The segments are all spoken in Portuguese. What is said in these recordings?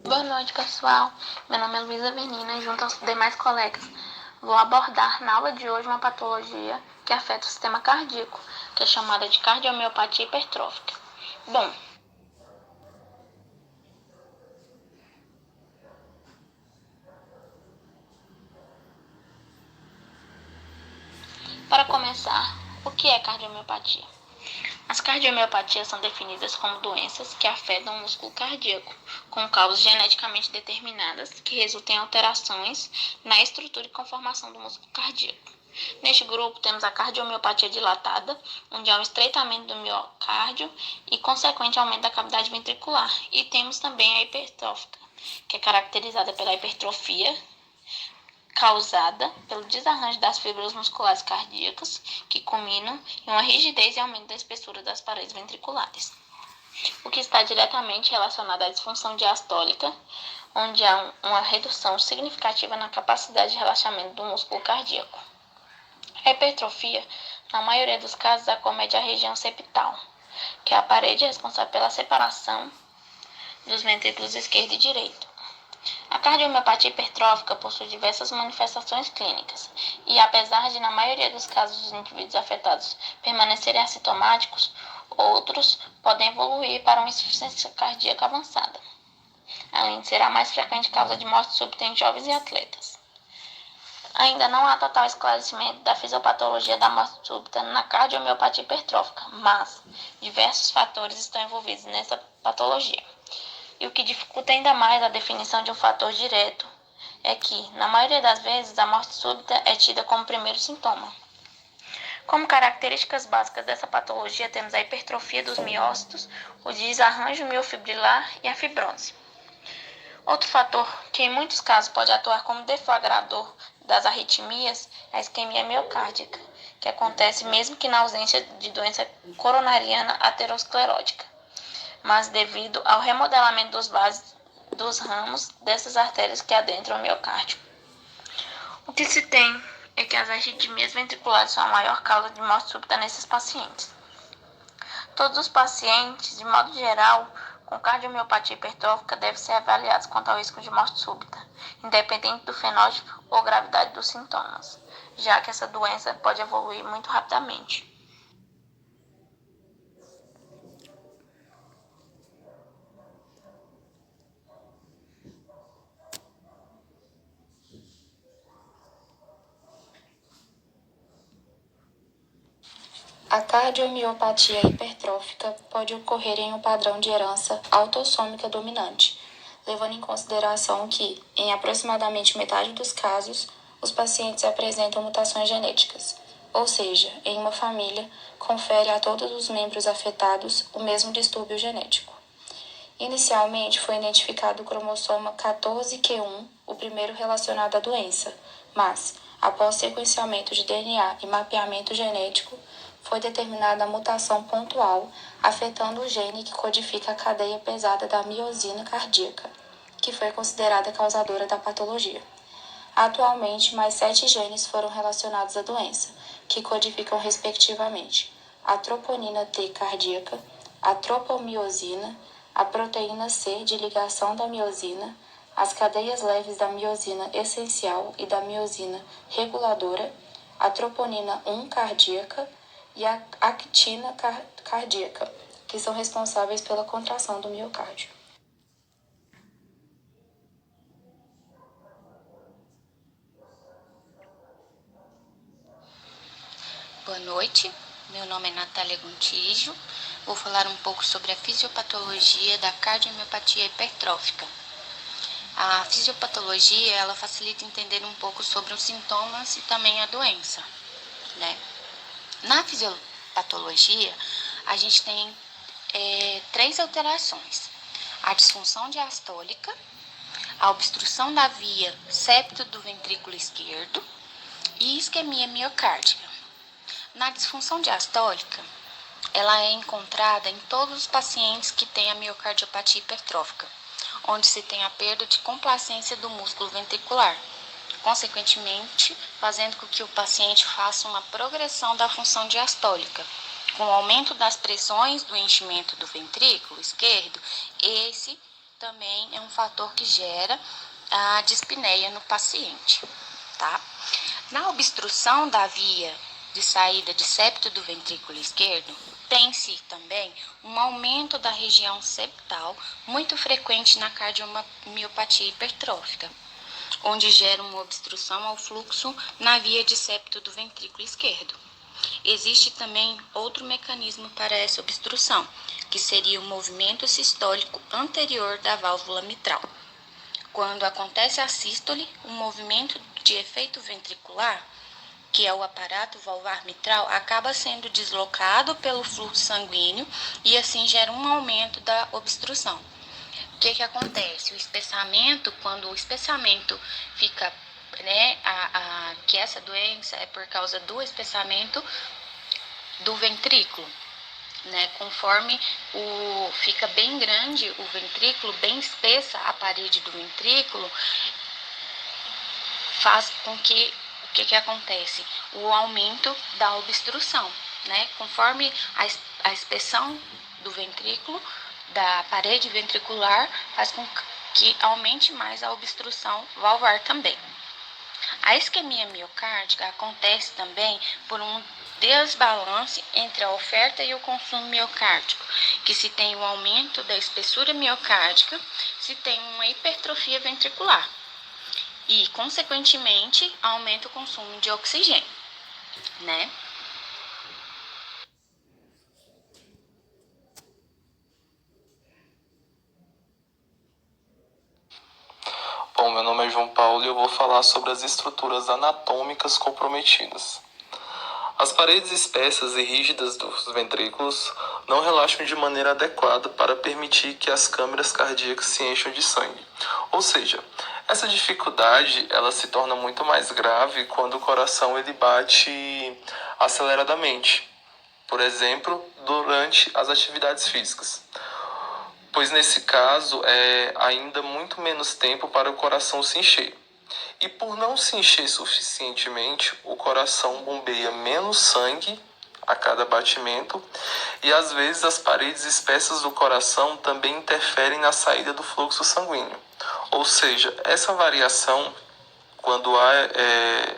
Boa noite, pessoal. Meu nome é Luísa Venina e junto aos demais colegas vou abordar na aula de hoje uma patologia que afeta o sistema cardíaco, que é chamada de cardiomiopatia hipertrófica. Bom, para começar, o que é cardiomiopatia? As cardiomiopatias são definidas como doenças que afetam o músculo cardíaco, com causas geneticamente determinadas que resultam em alterações na estrutura e conformação do músculo cardíaco. Neste grupo temos a cardiomiopatia dilatada, onde há um estreitamento do miocárdio e consequente aumento da cavidade ventricular. E temos também a hipertrófica, que é caracterizada pela hipertrofia causada pelo desarranjo das fibras musculares cardíacas, que culminam em uma rigidez e aumento da espessura das paredes ventriculares, o que está diretamente relacionado à disfunção diastólica, onde há uma redução significativa na capacidade de relaxamento do músculo cardíaco. A hipertrofia, na maioria dos casos, acomete a região septal, que é a parede responsável pela separação dos ventrículos esquerdo e direito. A cardiomiopatia hipertrófica possui diversas manifestações clínicas e, apesar de, na maioria dos casos, os indivíduos afetados permanecerem assintomáticos, outros podem evoluir para uma insuficiência cardíaca avançada, além de ser a mais frequente causa de morte súbita em jovens e atletas. Ainda não há total esclarecimento da fisiopatologia da morte súbita na cardiomiopatia hipertrófica, mas diversos fatores estão envolvidos nessa patologia. E o que dificulta ainda mais a definição de um fator direto é que, na maioria das vezes, a morte súbita é tida como primeiro sintoma. Como características básicas dessa patologia, temos a hipertrofia dos miócitos, o desarranjo miofibrilar e a fibrose. Outro fator que em muitos casos pode atuar como deflagrador das arritmias é a isquemia miocárdica, que acontece mesmo que na ausência de doença coronariana aterosclerótica, mas devido ao remodelamento dos ramos dessas artérias que adentram o miocárdio. O que se tem é que as arritmias ventriculares são a maior causa de morte súbita nesses pacientes. Todos os pacientes, de modo geral, com cardiomiopatia hipertrófica devem ser avaliados quanto ao risco de morte súbita, independente do fenótipo ou gravidade dos sintomas, já que essa doença pode evoluir muito rapidamente. A cardiomiopatia hipertrófica pode ocorrer em um padrão de herança autossômica dominante, levando em consideração que, em aproximadamente metade dos casos, os pacientes apresentam mutações genéticas, ou seja, em uma família, confere a todos os membros afetados o mesmo distúrbio genético. Inicialmente foi identificado o cromossoma 14q1, o primeiro relacionado à doença, mas, após sequenciamento de DNA e mapeamento genético, foi determinada a mutação pontual afetando o gene que codifica a cadeia pesada da miosina cardíaca, que foi considerada causadora da patologia. Atualmente, mais 7 genes foram relacionados à doença, que codificam respectivamente a troponina T cardíaca, a tropomiosina, a proteína C de ligação da miosina, as cadeias leves da miosina essencial e da miosina reguladora, a troponina 1 cardíaca e a actina cardíaca, que são responsáveis pela contração do miocárdio. Boa noite, meu nome é Natália Gontijo. Vou falar um pouco sobre a fisiopatologia da cardiomiopatia hipertrófica. A fisiopatologia, ela facilita entender um pouco sobre os sintomas e também a doença, né? Na fisiopatologia, a gente tem 3 alterações: a disfunção diastólica, a obstrução da via septo do ventrículo esquerdo e isquemia miocárdica. Na disfunção diastólica, ela é encontrada em todos os pacientes que têm a miocardiopatia hipertrófica, onde se tem a perda de complacência do músculo ventricular, consequentemente fazendo com que o paciente faça uma progressão da função diastólica. Com o aumento das pressões do enchimento do ventrículo esquerdo, esse também é um fator que gera a dispneia no paciente, tá? Na obstrução da via de saída de septo do ventrículo esquerdo, tem-se também um aumento da região septal muito frequente na cardiomiopatia hipertrófica, onde gera uma obstrução ao fluxo na via de septo do ventrículo esquerdo. Existe também outro mecanismo para essa obstrução, que seria o movimento sistólico anterior da válvula mitral. Quando acontece a sístole, o movimento de efeito ventricular, que é o aparato valvar mitral, acaba sendo deslocado pelo fluxo sanguíneo e assim gera um aumento da obstrução. O que acontece? O espessamento, quando o espessamento fica, que essa doença é por causa do espessamento do ventrículo, conforme fica bem grande o ventrículo, bem espessa a parede do ventrículo, faz com que o que acontece? O aumento da obstrução, conforme a espessão do ventrículo, da parede ventricular, faz com que aumente mais a obstrução valvar também. A isquemia miocárdica acontece também por um desbalance entre a oferta e o consumo miocárdico, que se tem um aumento da espessura miocárdica, se tem uma hipertrofia ventricular e, consequentemente, aumenta o consumo de oxigênio, Bom, meu nome é João Paulo e eu vou falar sobre as estruturas anatômicas comprometidas. As paredes espessas e rígidas dos ventrículos não relaxam de maneira adequada para permitir que as câmeras cardíacas se encham de sangue. Ou seja, essa dificuldade ela se torna muito mais grave quando o coração ele bate aceleradamente, por exemplo, durante as atividades físicas. Pois nesse caso é ainda muito menos tempo para o coração se encher. E por não se encher suficientemente, o coração bombeia menos sangue a cada batimento e às vezes as paredes espessas do coração também interferem na saída do fluxo sanguíneo. Ou seja, essa variação, quando há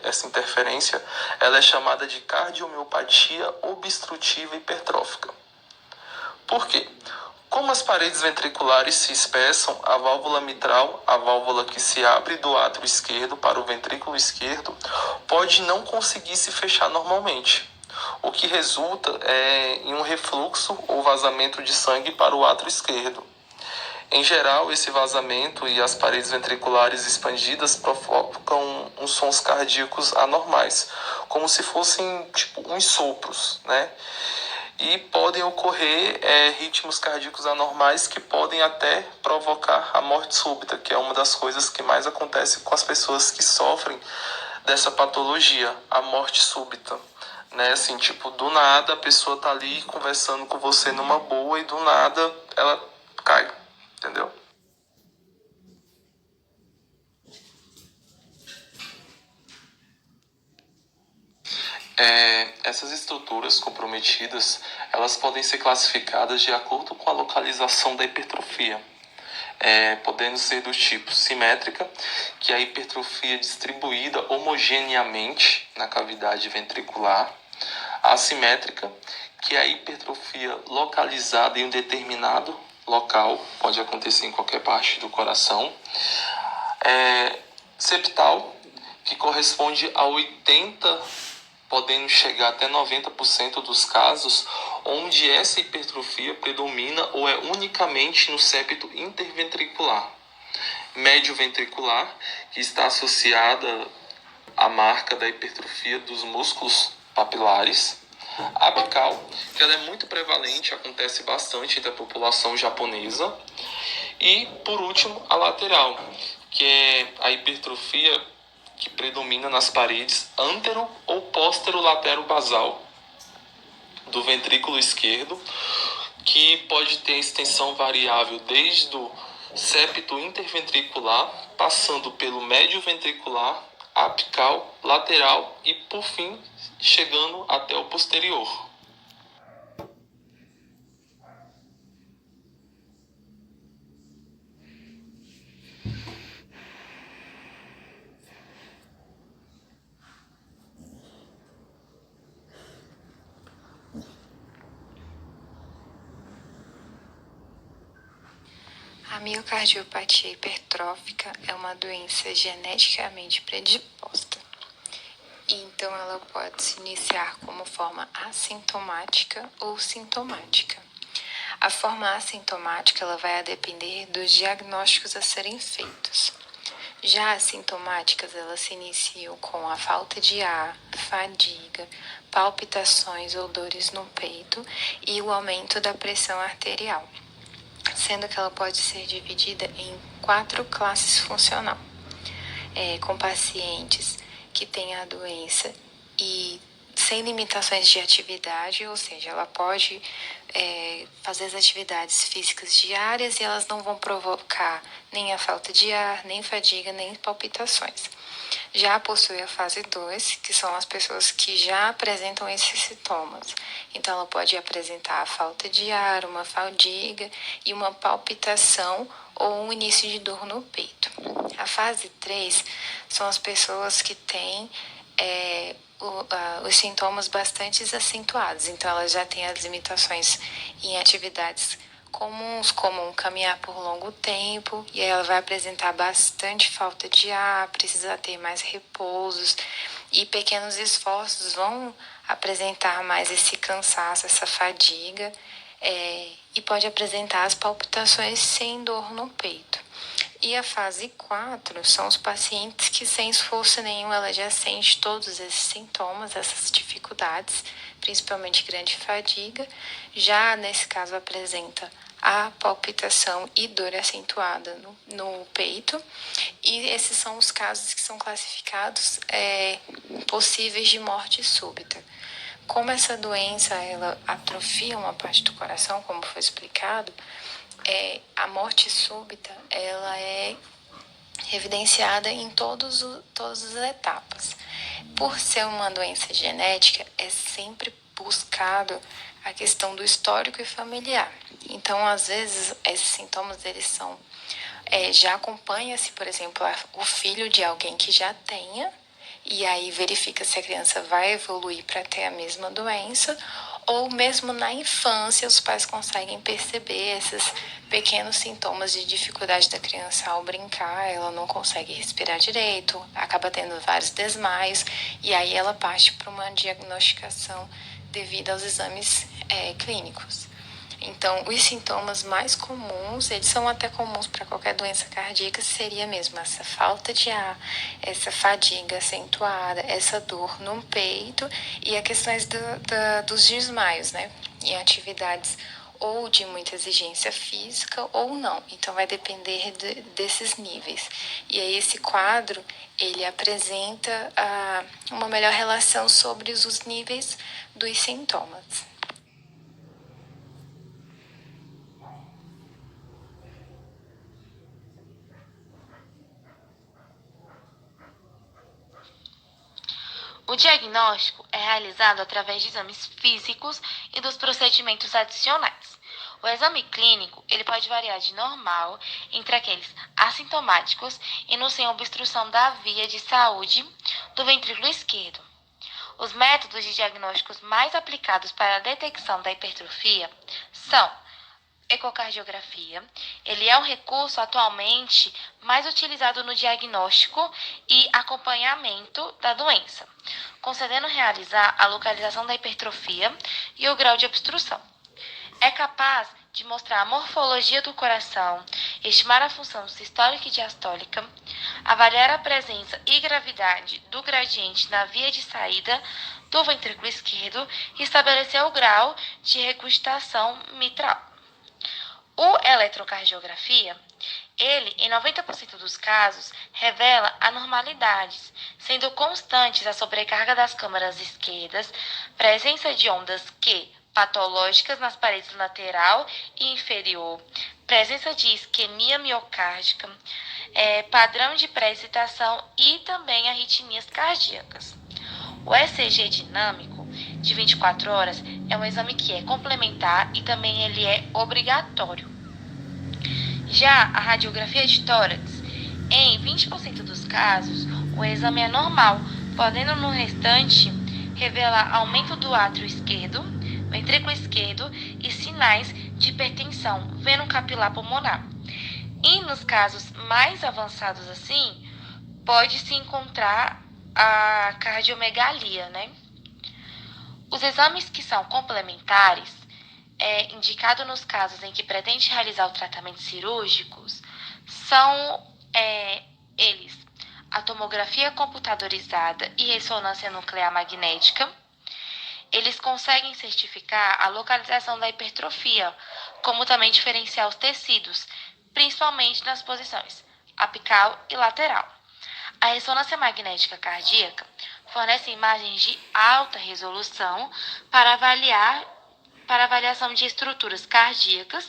essa interferência, ela é chamada de cardiomiopatia obstrutiva hipertrófica. Por quê? Como as paredes ventriculares se espessam, a válvula mitral, a válvula que se abre do átrio esquerdo para o ventrículo esquerdo, pode não conseguir se fechar normalmente, o que resulta em um refluxo ou vazamento de sangue para o átrio esquerdo. Em geral, esse vazamento e as paredes ventriculares expandidas provocam uns sons cardíacos anormais, como se fossem uns sopros, E podem ocorrer ritmos cardíacos anormais que podem até provocar a morte súbita, que é uma das coisas que mais acontece com as pessoas que sofrem dessa patologia, a morte súbita. Assim, do nada a pessoa tá ali conversando com você numa boa e do nada ela cai, entendeu? Essas estruturas comprometidas, elas podem ser classificadas de acordo com a localização da hipertrofia, podendo ser do tipo simétrica, que é a hipertrofia distribuída homogeneamente na cavidade ventricular, assimétrica, que é a hipertrofia localizada em um determinado local, pode acontecer em qualquer parte do coração, septal, que corresponde a 80%, podendo chegar até 90% dos casos, onde essa hipertrofia predomina ou é unicamente no septo interventricular. Médio ventricular, que está associada à marca da hipertrofia dos músculos papilares. Apical, que ela é muito prevalente, acontece bastante entre a população japonesa. E, por último, a lateral, que é a hipertrofia que predomina nas paredes antero ou póstero-latero-basal do ventrículo esquerdo, que pode ter extensão variável desde o septo interventricular, passando pelo médio ventricular, apical, lateral e, por fim, chegando até o posterior. A miocardiopatia hipertrófica é uma doença geneticamente predisposta. Então, ela pode se iniciar como forma assintomática ou sintomática. A forma assintomática ela vai depender dos diagnósticos a serem feitos. Já as sintomáticas, elas se iniciam com a falta de ar, fadiga, palpitações ou dores no peito e o aumento da pressão arterial, sendo que ela pode ser dividida em 4 classes funcionais, com pacientes que têm a doença e sem limitações de atividade, ou seja, ela pode fazer as atividades físicas diárias e elas não vão provocar nem a falta de ar, nem fadiga, nem palpitações. Já possui a fase 2, que são as pessoas que já apresentam esses sintomas. Então, ela pode apresentar a falta de ar, uma fadiga e uma palpitação ou um início de dor no peito. A fase 3 são as pessoas que têm os sintomas bastante acentuados. Então, elas já têm as limitações em atividades comuns, como caminhar por longo tempo, e aí ela vai apresentar bastante falta de ar, precisa ter mais repousos, e pequenos esforços vão apresentar mais esse cansaço, essa fadiga, e pode apresentar as palpitações sem dor no peito. E a fase 4 são os pacientes que sem esforço nenhum ela já sente todos esses sintomas, essas dificuldades, principalmente grande fadiga. Já nesse caso apresenta a palpitação e dor acentuada no peito. E esses são os casos que são classificados possíveis de morte súbita. Como essa doença ela atrofia uma parte do coração, como foi explicado, a morte súbita ela é evidenciada em todas as etapas. Por ser uma doença genética, é sempre buscado a questão do histórico e familiar. Então, às vezes, esses sintomas eles são já acompanha-se, por exemplo, o filho de alguém que já tenha, e aí verifica se a criança vai evoluir para ter a mesma doença, ou mesmo na infância os pais conseguem perceber esses pequenos sintomas de dificuldade da criança ao brincar, ela não consegue respirar direito, acaba tendo vários desmaios, e aí ela parte para uma diagnosticação devido aos exames clínicos. Então, os sintomas mais comuns, eles são até comuns para qualquer doença cardíaca, seria mesmo essa falta de ar, essa fadiga acentuada, essa dor no peito e as questões dos desmaios, né? Em atividades ou de muita exigência física ou não. Então, vai depender desses níveis. E aí, esse quadro, ele apresenta uma melhor relação sobre os níveis dos sintomas. O diagnóstico é realizado através de exames físicos e dos procedimentos adicionais. O exame clínico ele pode variar de normal entre aqueles assintomáticos e no sem obstrução da via de saúde do ventrículo esquerdo. Os métodos de diagnósticos mais aplicados para a detecção da hipertrofia são ecocardiografia. Ele é um recurso atualmente mais utilizado no diagnóstico e acompanhamento da doença, concedendo realizar a localização da hipertrofia e o grau de obstrução. É capaz de mostrar a morfologia do coração, estimar a função sistólica e diastólica, avaliar a presença e gravidade do gradiente na via de saída do ventrículo esquerdo e estabelecer o grau de regurgitação mitral. O eletrocardiografia, ele, em 90% dos casos, revela anormalidades, sendo constantes a sobrecarga das câmaras esquerdas, presença de ondas Q patológicas nas paredes lateral e inferior, presença de isquemia miocárdica, padrão de pré-excitação e também arritmias cardíacas. O ECG dinâmico de 24 horas é um exame que é complementar e também ele é obrigatório. Já a radiografia de tórax, em 20% dos casos, o exame é normal, podendo no restante revelar aumento do átrio esquerdo, ventrículo esquerdo e sinais de hipertensão veno capilar pulmonar. E nos casos mais avançados assim, pode-se encontrar a cardiomegalia, né? Os exames que são complementares, indicado nos casos em que pretende realizar o tratamento cirúrgicos, são eles: a tomografia computadorizada e ressonância nuclear magnética. Eles conseguem certificar a localização da hipertrofia, como também diferenciar os tecidos, principalmente nas posições apical e lateral. A ressonância magnética cardíaca fornece imagens de alta resolução para avaliação de estruturas cardíacas,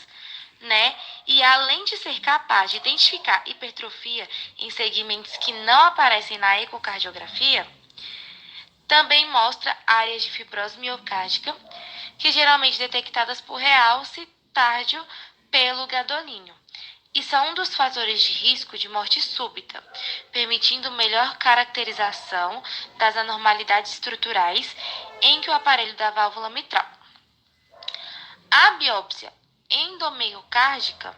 né? E além de ser capaz de identificar hipertrofia em segmentos que não aparecem na ecocardiografia, também mostra áreas de fibrose miocárdica, que geralmente detectadas por realce tardio pelo gadolínio, e são um dos fatores de risco de morte súbita, permitindo melhor caracterização das anormalidades estruturais em que o aparelho da válvula mitral. A biópsia endomiocárdica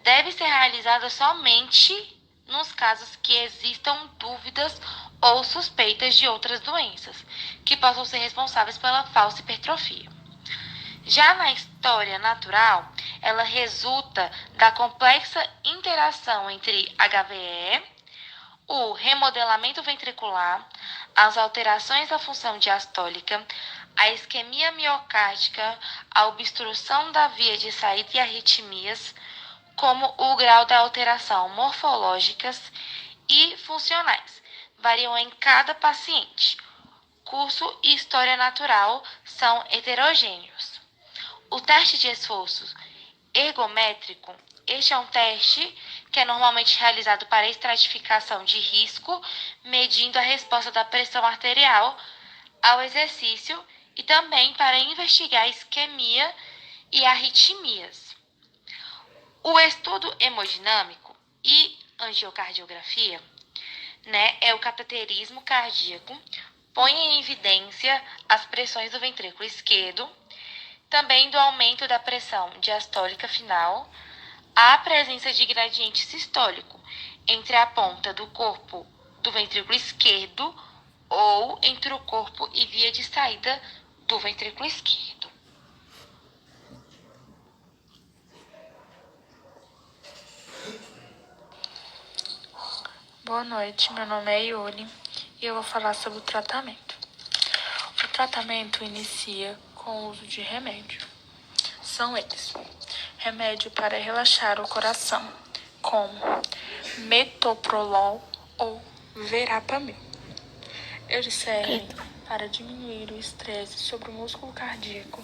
deve ser realizada somente nos casos que existam dúvidas ou suspeitas de outras doenças que possam ser responsáveis pela falsa hipertrofia. Já na história natural, ela resulta da complexa interação entre HVE, o remodelamento ventricular, as alterações da função diastólica, a isquemia miocárdica, a obstrução da via de saída e arritmias, como o grau da alteração morfológicas e funcionais, variam em cada paciente. Curso e história natural são heterogêneos. O teste de esforço ergométrico, este é um teste que é normalmente realizado para a estratificação de risco, medindo a resposta da pressão arterial ao exercício e também para investigar a isquemia e arritmias. O estudo hemodinâmico e angiocardiografia, né, é o cateterismo cardíaco, põe em evidência as pressões do ventrículo esquerdo, também do aumento da pressão diastólica final, a presença de gradiente sistólico entre a ponta do corpo do ventrículo esquerdo ou entre o corpo e via de saída do ventrículo esquerdo. Boa noite, meu nome é Ione e eu vou falar sobre o tratamento. O tratamento inicia com o uso de remédio. São eles: remédio para relaxar o coração, como metoprolol ou verapamil. Eles servem para diminuir o estresse sobre o músculo cardíaco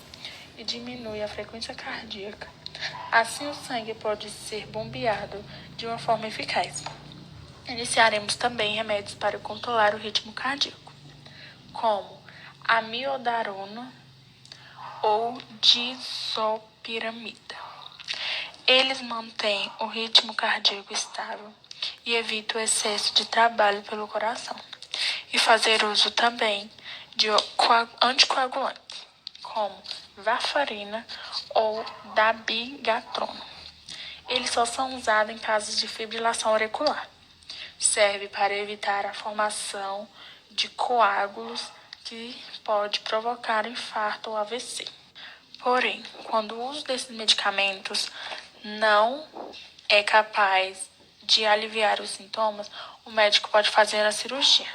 e diminui a frequência cardíaca. Assim, o sangue pode ser bombeado de uma forma eficaz. Iniciaremos também remédios para controlar o ritmo cardíaco, como amiodarona ou disopiramida. Eles mantêm o ritmo cardíaco estável e evitam o excesso de trabalho pelo coração. E fazer uso também de anticoagulantes, como varfarina ou dabigatran. Eles só são usados em casos de fibrilação auricular. Serve para evitar a formação de coágulos que pode provocar infarto ou AVC. Porém, quando o uso desses medicamentos não é capaz de aliviar os sintomas, o médico pode fazer a cirurgia.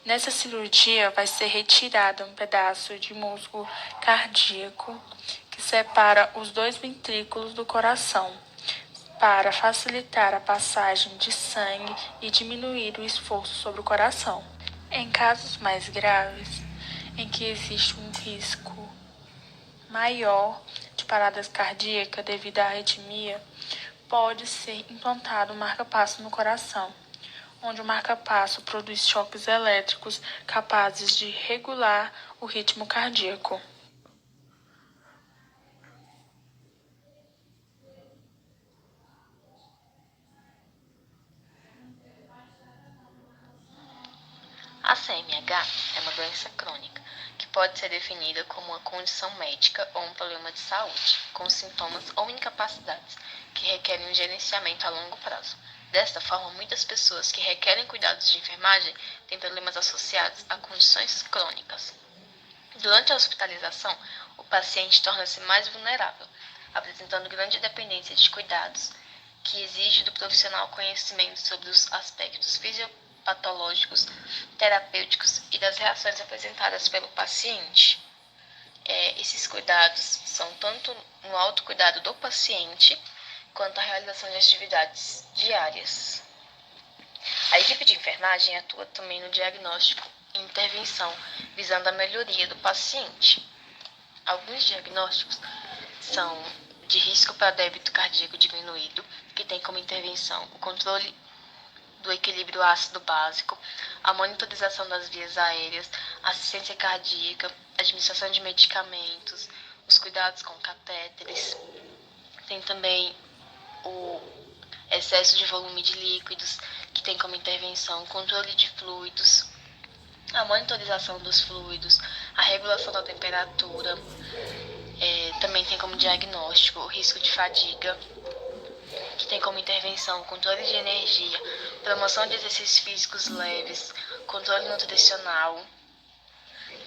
Nessa cirurgia vai ser retirado um pedaço de músculo cardíaco que separa os dois ventrículos do coração, para facilitar a passagem de sangue e diminuir o esforço sobre o coração. Em casos mais graves, em que existe um risco maior de paradas cardíacas devido à arritmia, pode ser implantado um marca-passo no coração, onde o marca-passo produz choques elétricos capazes de regular o ritmo cardíaco. A CMH é uma doença crônica que pode ser definida como uma condição médica ou um problema de saúde, com sintomas ou incapacidades que que requerem um gerenciamento a longo prazo. Desta forma, muitas pessoas que requerem cuidados de enfermagem têm problemas associados a condições crônicas. Durante a hospitalização, o paciente torna-se mais vulnerável, apresentando grande dependência de cuidados, que exige do profissional conhecimento sobre os aspectos fisiopatológicos, terapêuticos e das reações apresentadas pelo paciente. Esses cuidados são tanto no autocuidado do paciente, quanto a realização de atividades diárias. A equipe de enfermagem atua também no diagnóstico e intervenção, visando a melhoria do paciente. Alguns diagnósticos são de risco para débito cardíaco diminuído, que tem como intervenção o controle do equilíbrio ácido básico, a monitorização das vias aéreas, assistência cardíaca, administração de medicamentos, os cuidados com catéteres. Tem também o excesso de volume de líquidos, que tem como intervenção o controle de fluidos, a monitorização dos fluidos, a regulação da temperatura. Também tem como diagnóstico o risco de fadiga, que tem como intervenção o controle de energia, promoção de exercícios físicos leves, controle nutricional,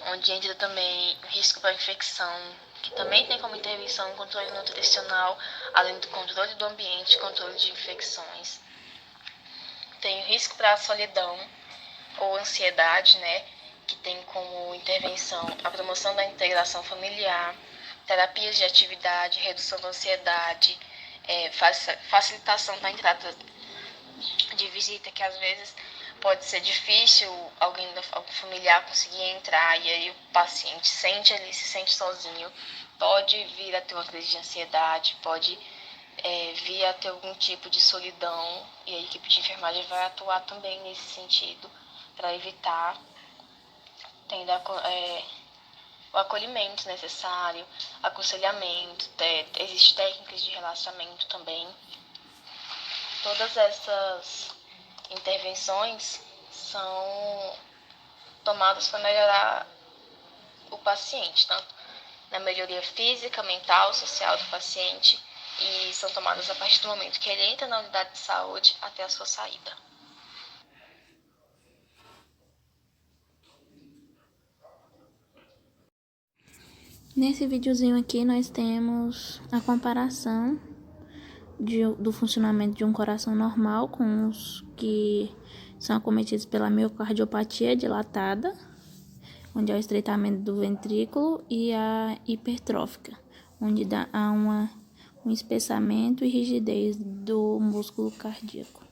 onde entra também o risco para infecção, que também tem como intervenção o controle nutricional, além do controle do ambiente e controle de infecções. Tem o risco para a solidão ou ansiedade, que tem como intervenção a promoção da integração familiar, terapias de atividade, redução da ansiedade, facilitação da entrada de visita, que às vezes pode ser difícil algum familiar conseguir entrar, e aí o paciente se sente sozinho, pode vir a ter uma crise de ansiedade, pode vir a ter algum tipo de solidão, e a equipe de enfermagem vai atuar também nesse sentido, para evitar, tendo o acolhimento necessário, aconselhamento, existem técnicas de relaxamento também. Todas essas intervenções são tomadas para melhorar o paciente, tanto na melhoria física, mental, social do paciente, e são tomadas a partir do momento que ele entra na unidade de saúde até a sua saída. Nesse videozinho aqui nós temos a comparação do funcionamento de um coração normal com os que são acometidos pela miocardiopatia dilatada, onde é o estreitamento do ventrículo, e a hipertrófica, onde há um espessamento e rigidez do músculo cardíaco.